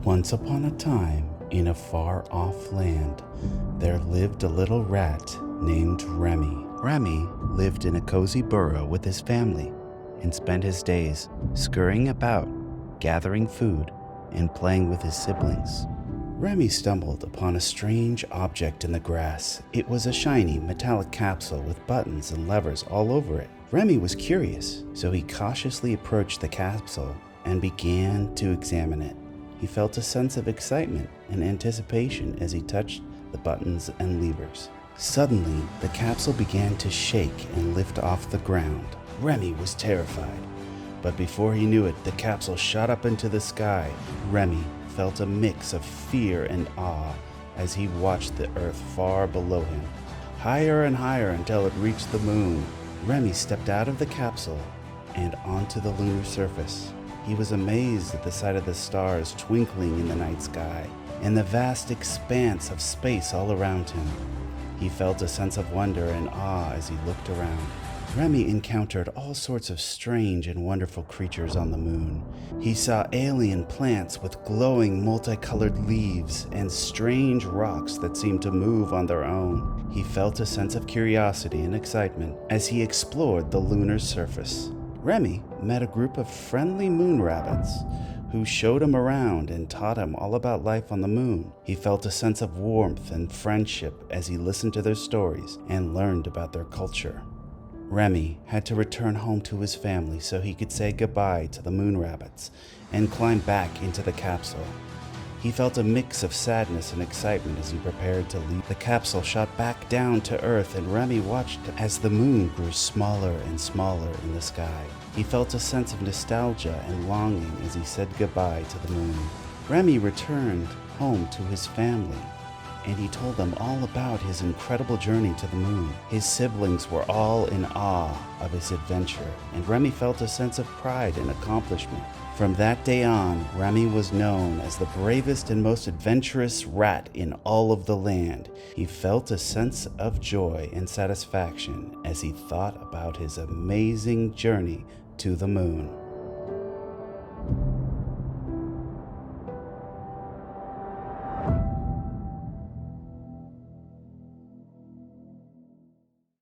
Once upon a time, in a far-off land, there lived a little rat named Remy. Remy lived in a cozy burrow with his family and spent his days scurrying about, gathering food, and playing with his siblings. Remy stumbled upon a strange object in the grass. It was a shiny metallic capsule with buttons and levers all over it. Remy was curious, so he cautiously approached the capsule and began to examine it. He felt a sense of excitement and anticipation as he touched the buttons and levers. Suddenly, the capsule began to shake and lift off the ground. Remy was terrified, but before he knew it, the capsule shot up into the sky. Remy felt a mix of fear and awe as he watched the earth far below him, higher and higher until it reached the moon. Remy stepped out of the capsule and onto the lunar surface. He was amazed at the sight of the stars twinkling in the night sky and the vast expanse of space all around him. He felt a sense of wonder and awe as he looked around. Remy encountered all sorts of strange and wonderful creatures on the moon. He saw alien plants with glowing multicolored leaves and strange rocks that seemed to move on their own. He felt a sense of curiosity and excitement as he explored the lunar surface. Remy met a group of friendly moon rabbits who showed him around and taught him all about life on the moon. He felt a sense of warmth and friendship as he listened to their stories and learned about their culture. Remy had to return home to his family so he could say goodbye to the moon rabbits and climb back into the capsule. He felt a mix of sadness and excitement as he prepared to leave. The capsule shot back down to Earth, and Remy watched as the moon grew smaller and smaller in the sky. He felt a sense of nostalgia and longing as he said goodbye to the moon. Remy returned home to his family, and he told them all about his incredible journey to the moon. His siblings were all in awe of his adventure, and Remy felt a sense of pride and accomplishment. From that day on, Remy was known as the bravest and most adventurous rat in all of the land. He felt a sense of joy and satisfaction as he thought about his amazing journey to the moon.